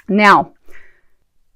Now,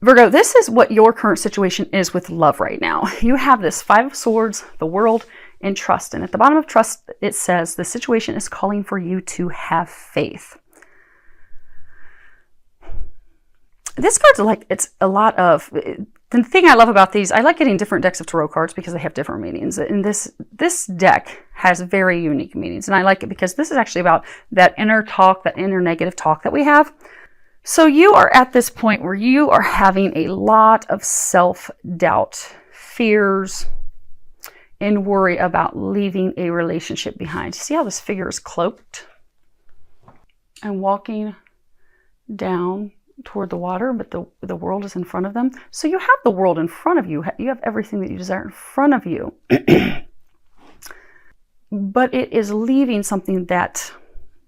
Virgo, this is what your current situation is with love right now. You have this Five of Swords, the world, and trust. And at the bottom of trust, it says the situation is calling for you to have faith. This card's like, it's a lot of, the thing I love about these, I like getting different decks of tarot cards because they have different meanings. And this deck has very unique meanings. And I like it because this is actually about that inner talk, that inner negative talk that we have. So you are at this point where you are having a lot of self-doubt, fears, and worry about leaving a relationship behind. See how this figure is cloaked and walking down toward the water, but the world is in front of them. So you have the world in front of you. You have everything that you desire in front of you. But it is leaving something that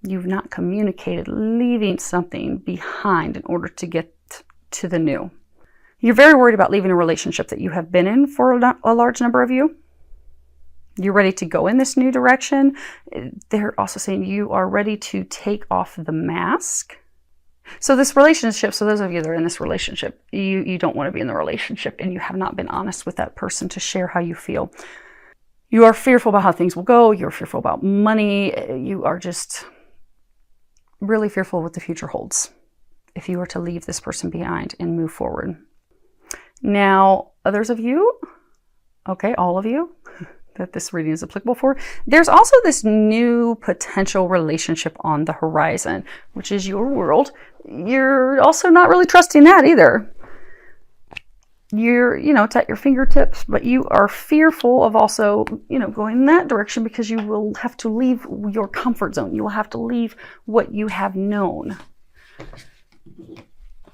you've not communicated, leaving something behind in order to get to the new. You're very worried about leaving a relationship that you have been in for a large number of you. You're ready to go in this new direction. They're also saying you are ready to take off the mask. So this relationship, so those of you that are in this relationship, you don't want to be in the relationship and you have not been honest with that person to share how you feel. You are fearful about how things will go. You're fearful about money. You are just really fearful what the future holds if you were to leave this person behind and move forward. Now, others of you, okay, all of you that this reading is applicable for, there's also this new potential relationship on the horizon, which is your world. You're also not really trusting that either. You're, it's at your fingertips, but you are fearful of also, going in that direction because you will have to leave your comfort zone. You will have to leave what you have known.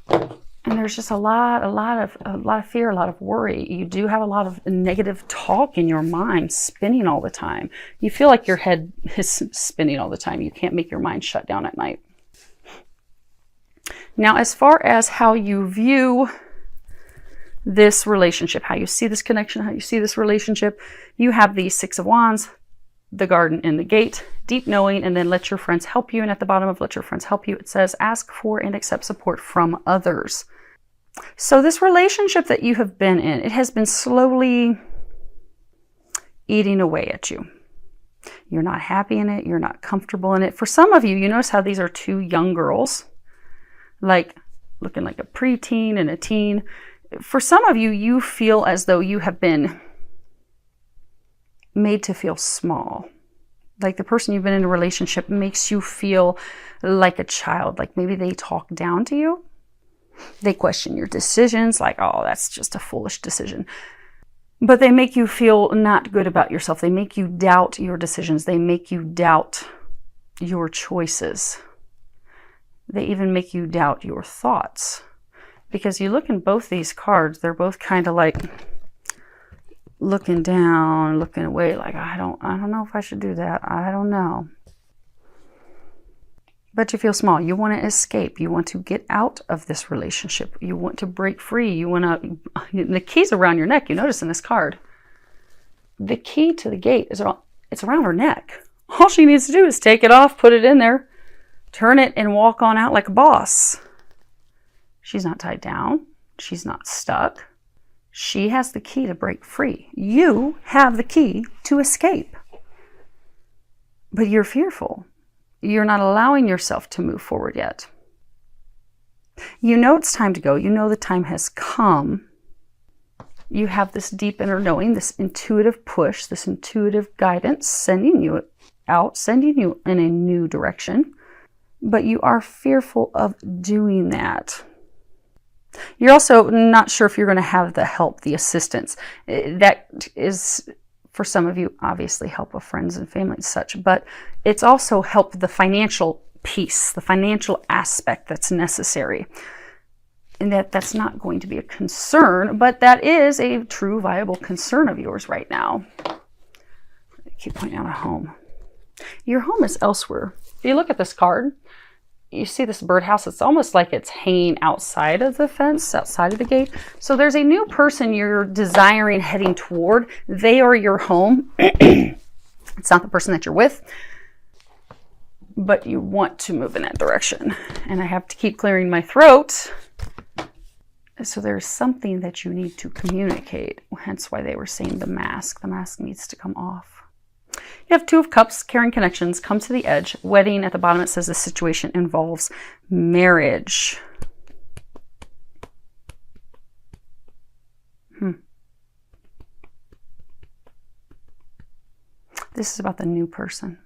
And there's just a lot of fear, a lot of worry. You do have a lot of negative talk in your mind spinning all the time. You feel like your head is spinning all the time. You can't make your mind shut down at night. Now, as far as how you view this relationship, how you see this connection, how you see this relationship, you have the Six of Wands, the Garden, and the Gate, deep knowing, and then let your friends help you. And at the bottom of let your friends help you, it says ask for and accept support from others. So this relationship that you have been in, it has been slowly eating away at you. You're not happy in it. You're not comfortable in it. For some of you, you notice how these are two young girls, like looking like a preteen and a teen. For some of you, you feel as though you have been made to feel small. Like the person you've been in a relationship makes you feel like a child. Like maybe they talk down to you. They question your decisions, like, oh, that's just a foolish decision. But they make you feel not good about yourself. They make you doubt your decisions. They make you doubt your choices. They even make you doubt your thoughts. Because you look in both these cards, they're both kind of like looking down, looking away, like, I don't know if I should do that. I don't know. But you feel small. You want to escape. You want to get out of this relationship. You want to break free. You want to, the key's around your neck. You notice in this card, the key to the gate it's around her neck. All she needs to do is take it off, put it in there, turn it, and walk on out like a boss. She's not tied down. She's not stuck. She has the key to break free. You have the key to escape. But you're fearful. You're not allowing yourself to move forward yet. You know it's time to go. You know the time has come. You have this deep inner knowing, this intuitive push, this intuitive guidance sending you out, sending you in a new direction. But you are fearful of doing that. You're also not sure if you're going to have the help, the assistance. That is, for some of you, obviously help of friends and family and such, but it's also help the financial piece, the financial aspect that's necessary. And that's not going to be a concern, but that is a true viable concern of yours right now. I keep pointing out a home. Your home is elsewhere. If you look at this card, you see this birdhouse. It's almost like it's hanging outside of the fence, outside of the gate. So there's a new person you're desiring heading toward. They are your home. It's not the person that you're with, but you want to move in that direction. And I have to keep clearing my throat So there's something that you need to communicate, hence why they were saying the mask. The mask needs to come off. You have Two of Cups, caring connections, come to the edge. Wedding at the bottom, it says the situation involves marriage. This is about the new person.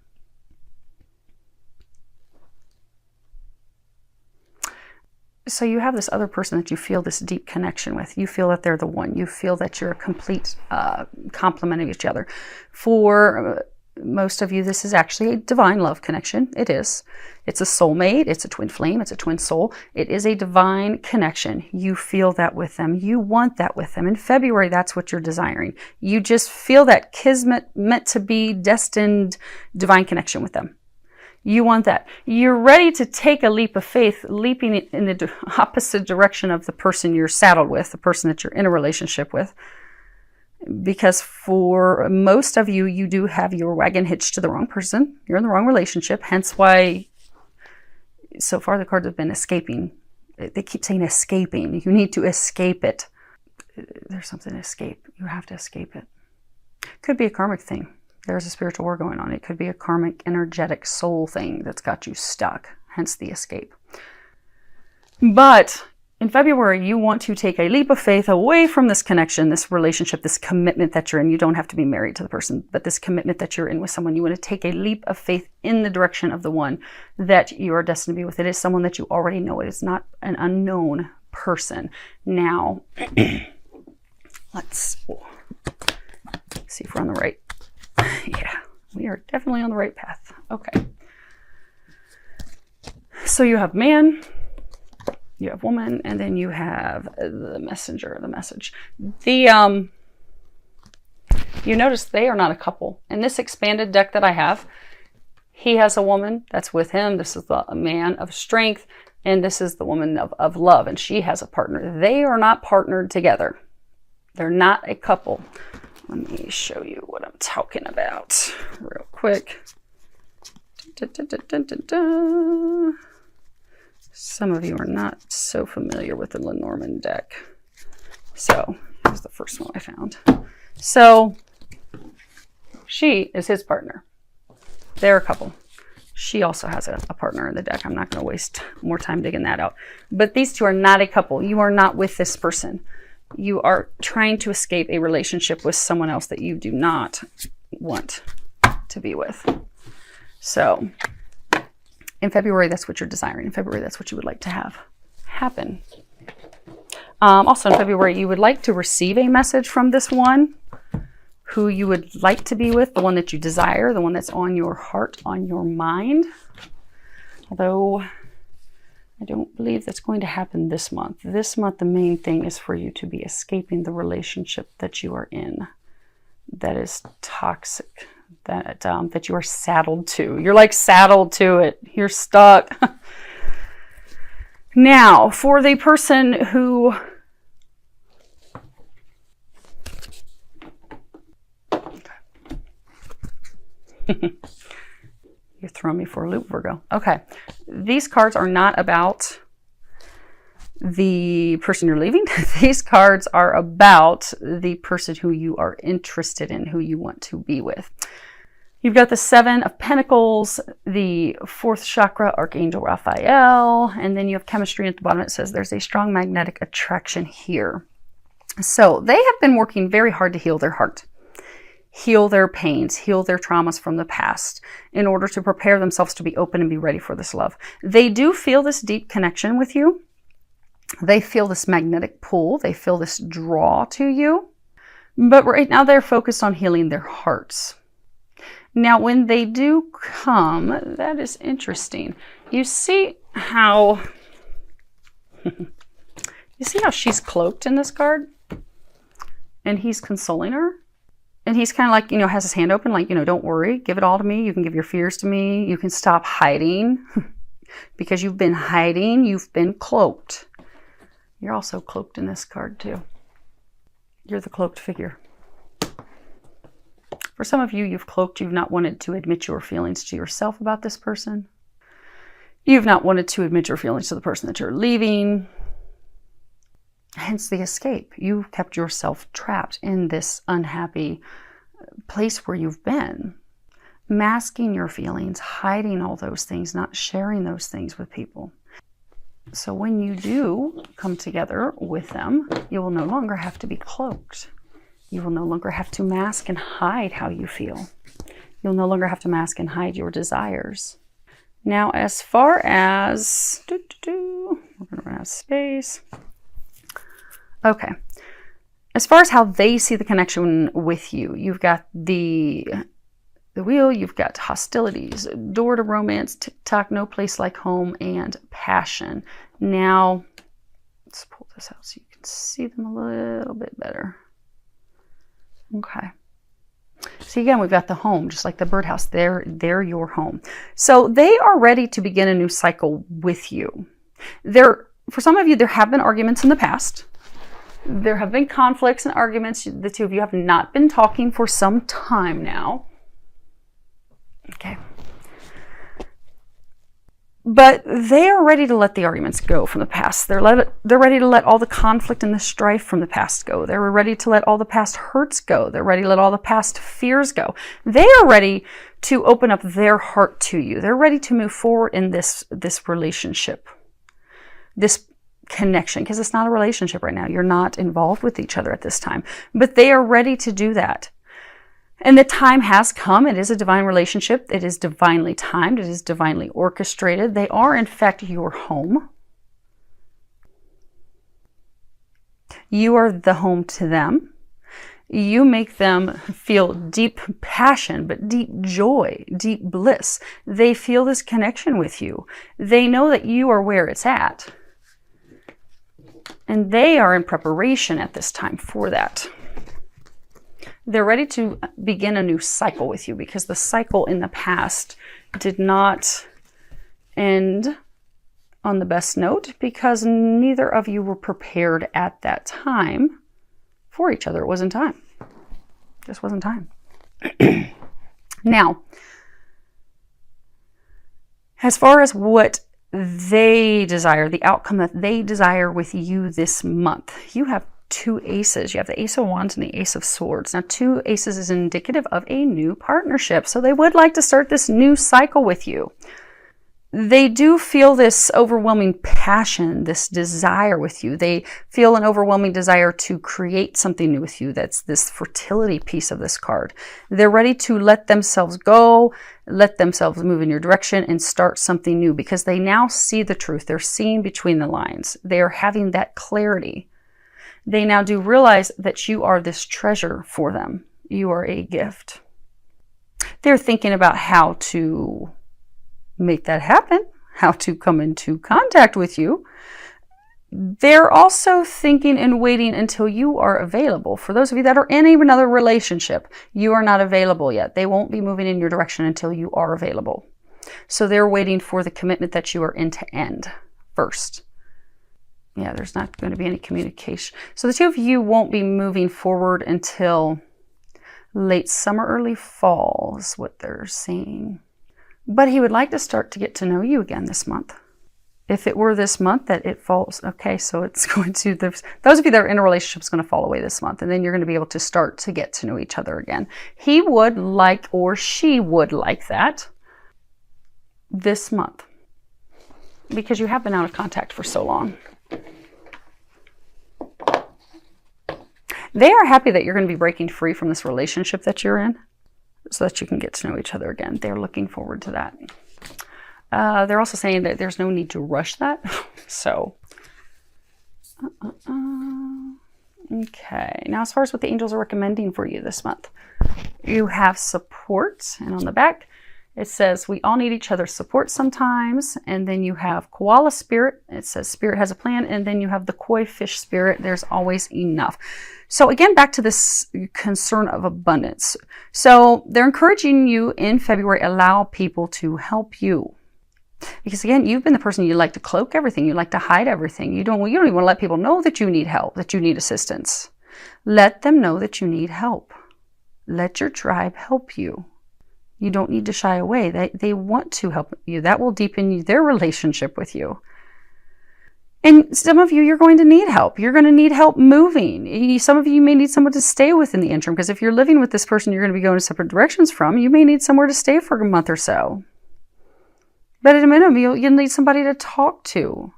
So you have this other person that you feel this deep connection with. You feel that they're the one. You feel that you're a complete complement of each other. For most of you, this is actually a divine love connection. It is. It's a soulmate. It's a twin flame. It's a twin soul. It is a divine connection. You feel that with them. You want that with them. In February, that's what you're desiring. You just feel that kismet, meant to be, destined, divine connection with them. You want that. You're ready to take a leap of faith, leaping in the opposite direction of the person you're saddled with, the person that you're in a relationship with. Because for most of you, you do have your wagon hitched to the wrong person. You're in the wrong relationship. Hence why so far the cards have been escaping. They keep saying escaping. You need to escape it. There's something to escape. You have to escape it. Could be a karmic thing. There's a spiritual war going on. It could be a karmic, energetic soul thing that's got you stuck, hence the escape. But in February, you want to take a leap of faith away from this connection, this relationship, this commitment that you're in. You don't have to be married to the person, but this commitment that you're in with someone. You want to take a leap of faith in the direction of the one that you are destined to be with. It is someone that you already know. It is not an unknown person. Now, let's see if we're on the right. Yeah, we are definitely on the right path. Okay. So you have man, you have woman, and then you have the messenger, the message. You notice they are not a couple. In this expanded deck that I have, he has a woman that's with him. This is the man of strength, and this is the woman of love, and she has a partner. They are not partnered together. They're not a couple. Let me show you what I'm talking about real quick. Some of you are not so familiar with the Lenormand deck. So here's the first one I found. So she is his partner. They're a couple. She also has a partner in the deck. I'm not going to waste more time digging that out. But these two are not a couple. You are not with this person. You are trying to escape a relationship with someone else that you do not want to be with. So in February, that's what you're desiring. In February, that's what you would like to have happen. Also in February, you would like to receive a message from this one who you would like to be with, the one that you desire, the one that's on your heart, on your mind. Although I don't believe that's going to happen this month. This month, the main thing is for you to be escaping the relationship that you are in that is toxic, that you are saddled to. You're like saddled to it. You're stuck. Now, for the person who you're throwing me for a loop, Virgo. Okay. These cards are not about the person you're leaving. These cards are about the person who you are interested in, who you want to be with. You've got the Seven of Pentacles, the fourth chakra, Archangel Raphael, and then you have chemistry at the bottom. It says there's a strong magnetic attraction here. So they have been working very hard to heal their heart, heal their pains, heal their traumas from the past in order to prepare themselves to be open and be ready for this love. They do feel this deep connection with you. They feel this magnetic pull. They feel this draw to you. But right now they're focused on healing their hearts. Now, when they do come, that is interesting. You see how she's cloaked in this card? And he's consoling her. And he's kind of like, has his hand open, like, don't worry, give it all to me. You can give your fears to me. You can stop hiding because you've been hiding. You've been cloaked. You're also cloaked in this card too. You're the cloaked figure. For some of you, you've cloaked. You've not wanted to admit your feelings to yourself about this person. You've not wanted to admit your feelings to the person that you're leaving. Hence the escape. You've kept yourself trapped in this unhappy place where you've been, masking your feelings, hiding all those things, not sharing those things with people. So when you do come together with them, you will no longer have to be cloaked. You will no longer have to mask and hide how you feel. You'll no longer have to mask and hide your desires. Now, as far as, we're going to run out of space. Okay. As far as how they see the connection with you, you've got the wheel, you've got hostilities, door to romance, TikTok, no place like home, and passion. Now, let's pull this out so you can see them a little bit better. Okay. See, again, we've got the home, just like the birdhouse. They're your home. So they are ready to begin a new cycle with you. For some of you, there have been arguments in the past. There have been conflicts and arguments. The two of you have not been talking for some time now. Okay. But they are ready to let the arguments go from the past. They're ready to let all the conflict and the strife from the past go. They're ready to let all the past hurts go. They're ready to let all the past fears go. They are ready to open up their heart to you. They're ready to move forward in this relationship, this connection, because it's not a relationship right now. You're not involved with each other at this time, but they are ready to do that. And the time has come. It is a divine relationship. It is divinely timed. It is divinely orchestrated. They are, in fact, your home. You are the home to them. You make them feel deep passion, but deep joy, deep bliss. They feel this connection with you. They know that you are where it's at. And they are in preparation at this time for that. They're ready to begin a new cycle with you, because the cycle in the past did not end on the best note, because neither of you were prepared at that time for each other. It wasn't time. It just wasn't time. Now, as far as what they desire, the outcome that they desire with you this month, you have two aces. You have the Ace of Wands and the Ace of Swords. Now, two aces is indicative of a new partnership. So they would like to start this new cycle with you. They do feel this overwhelming passion, this desire with you. They feel an overwhelming desire to create something new with you. That's this fertility piece of this card. They're ready to let themselves go, let themselves move in your direction and start something new, because they now see the truth. They're seeing between the lines. They are having that clarity. They now do realize that you are this treasure for them. You are a gift. They're thinking about how to make that happen, how to come into contact with you. They're also thinking and waiting until you are available. For those of you that are in another relationship, you are not available yet. They won't be moving in your direction until you are available. So they're waiting for the commitment that you are in to end first. Yeah, there's not going to be any communication. So the two of you won't be moving forward until late summer, early fall is what they're saying. But he would like to start to get to know you again this month. If it were this month that it falls, okay, so it's going to, those of you that are in a relationship is going to fall away this month, and then you're going to be able to start to get to know each other again. He would like, or she would like that this month, because you have been out of contact for so long. They are happy that you're going to be breaking free from this relationship that you're in so that you can get to know each other again. They're looking forward to that. They're also saying that there's no need to rush that. So, okay. Now, as far as what the angels are recommending for you this month, you have support. And on the back, it says, we all need each other's support sometimes. And then you have koala spirit. It says spirit has a plan. And then you have the koi fish spirit. There's always enough. So again, back to this concern of abundance. So they're encouraging you in February, allow people to help you. Because again, you've been the person, you like to cloak everything. You like to hide everything. You don't even want to let people know that you need help, that you need assistance. Let them know that you need help. Let your tribe help you. You don't need to shy away. They want to help you. That will deepen their relationship with you. And some of you, you're going to need help. You're going to need help moving. Some of you may need someone to stay with in the interim, because if you're living with this person you're going to be going in separate directions from, you may need somewhere to stay for a month or so. But at a minimum, you'll need somebody to talk to.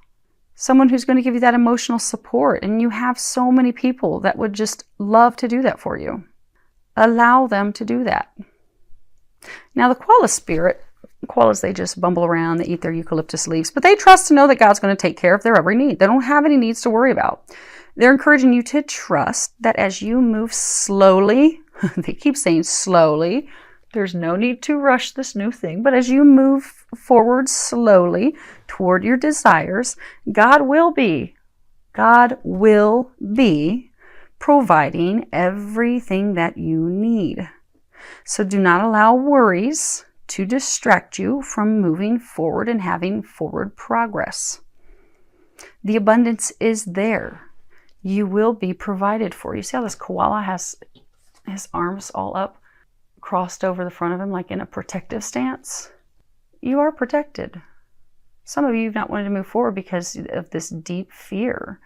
Someone who's going to give you that emotional support. And you have so many people that would just love to do that for you. Allow them to do that. Now, the koala spirit, koalas, they just bumble around, they eat their eucalyptus leaves, but they trust to know that God's going to take care of their every need. They don't have any needs to worry about. They're encouraging you to trust that as you move slowly, they keep saying slowly, there's no need to rush this new thing, but as you move forward slowly toward your desires, God will be providing everything that you need. So do not allow worries to distract you from moving forward and having forward progress. The abundance is there. You will be provided for. You see how this koala has his arms all up, crossed over the front of him like in a protective stance? You are protected. Some of you have not wanted to move forward because of this deep fear.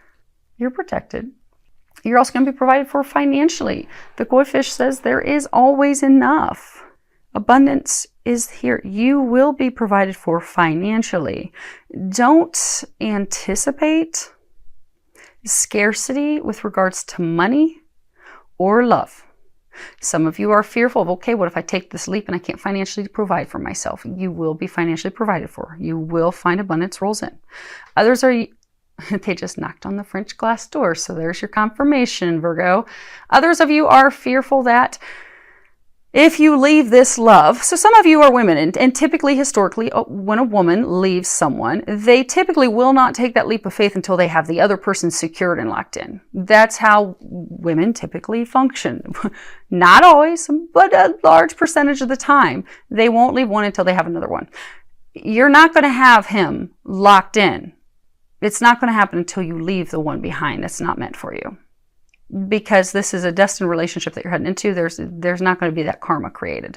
You're protected. You're also going to be provided for financially. The koi fish says there is always enough. Abundance is here. You will be provided for financially. Don't anticipate scarcity with regards to money or love. Some of you are fearful of, okay, what if I take this leap and I can't financially provide for myself? You will be financially provided for. You will find abundance rolls in. Others are, they just knocked on the French glass door, so there's your confirmation, Virgo. Others of you are fearful that if you leave this love, so some of you are women, and typically, historically, when a woman leaves someone, they typically will not take that leap of faith until they have the other person secured and locked in. That's how women typically function. Not always, but a large percentage of the time, they won't leave one until they have another one. You're not going to have him locked in. It's not going to happen until you leave the one behind that's not meant for you. Because this is a destined relationship that you're heading into, there's not going to be that karma created.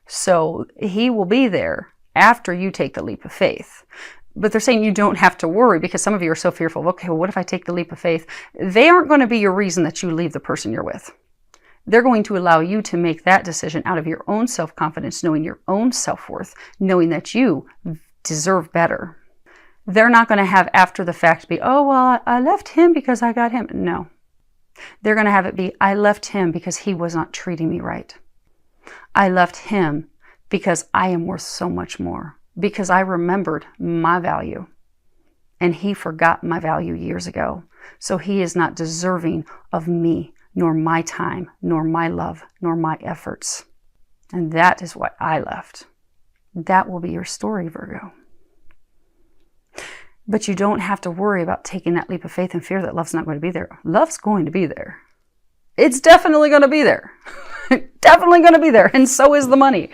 So he will be there after you take the leap of faith. But they're saying you don't have to worry, because some of you are so fearful of, okay, well, what if I take the leap of faith? They aren't going to be your reason that you leave the person you're with. They're going to allow you to make that decision out of your own self-confidence, knowing your own self-worth, knowing that you deserve better. They're not going to have after the fact be, oh, well, I left him because I got him. No. They're going to have it be, I left him because he was not treating me right. I left him because I am worth so much more. Because I remembered my value. And he forgot my value years ago. So he is not deserving of me, nor my time, nor my love, nor my efforts. And that is what I left. That will be your story, Virgo. But you don't have to worry about taking that leap of faith and fear that love's not going to be there. Love's going to be there. It's definitely going to be there. Definitely going to be there. And so is the money.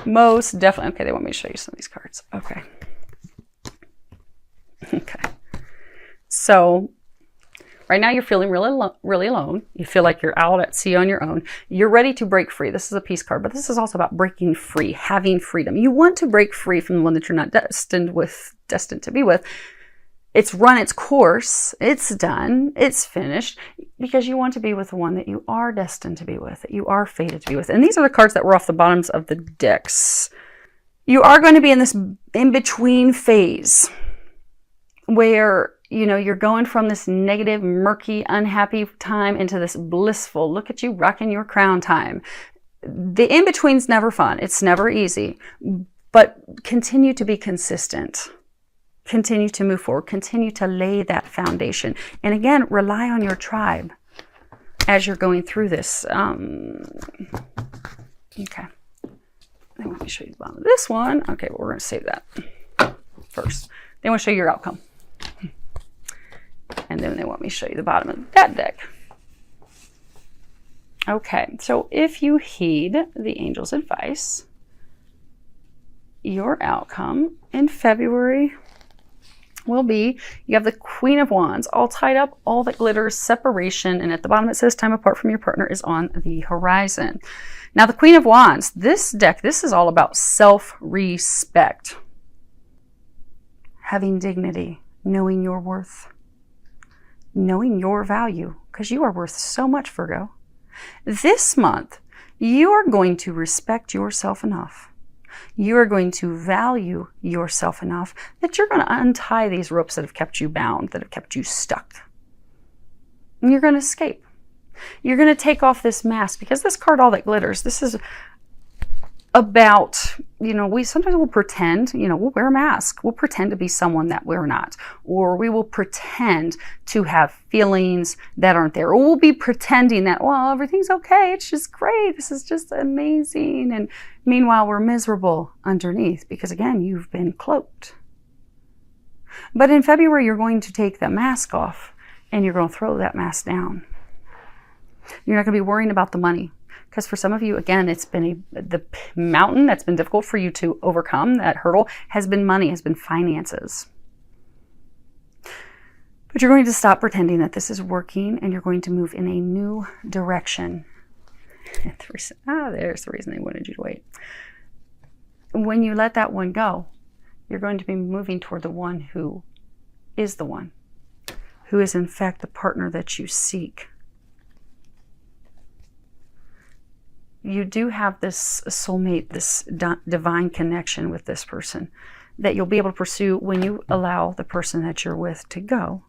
Most definitely. Okay, they want me to show you some of these cards. Okay. Okay. So right now you're feeling really alone. You feel like you're out at sea on your own. You're ready to break free. This is a peace card, but this is also about breaking free, having freedom. You want to break free from the one that you're not destined to be with. It's run its course. It's done. It's finished, because you want to be with the one that you are destined to be with, that you are fated to be with. And these are the cards that were off the bottoms of the decks. You are going to be in this in-between phase where, you know, you're going from this negative, murky, unhappy time into this blissful, look at you rocking your crown time. The in-between's never fun. It's never easy. But continue to be consistent. Continue to move forward. Continue to lay that foundation. And again, rely on your tribe as you're going through this. Okay. They want me to show you the bottom of this one. Okay, well, we're going to save that first. They want to show you your outcome. And then they want me to show you the bottom of that deck. Okay, so if you heed the angel's advice, your outcome in February will be, you have the Queen of Wands, all tied up, all that glitters, separation, and at the bottom it says time apart from your partner is on the horizon. Now the Queen of Wands, this deck, this is all about self-respect, having dignity, knowing your worth, knowing your value, because you are worth so much, Virgo. This month, you are going to respect yourself enough. You are going to value yourself enough that you're going to untie these ropes that have kept you bound, that have kept you stuck. And you're going to escape. You're going to take off this mask, because this card, All That Glitters, this is about, we sometimes will pretend, we'll wear a mask. We'll pretend to be someone that we're not. Or we will pretend to have feelings that aren't there. Or we'll be pretending that, well, everything's okay. It's just great. This is just amazing. And meanwhile, we're miserable underneath because, again, you've been cloaked. But in February, you're going to take that mask off and you're going to throw that mask down. You're not going to be worrying about the money. Because for some of you, again, it's been the mountain that's been difficult for you to overcome. That hurdle has been money, has been finances. But you're going to stop pretending that this is working, and you're going to move in a new direction. There's the reason they wanted you to wait. When you let that one go, you're going to be moving toward the one who is the one, who is in fact the partner that you seek. You do have this soulmate, this divine connection with this person that you'll be able to pursue when you allow the person that you're with to go.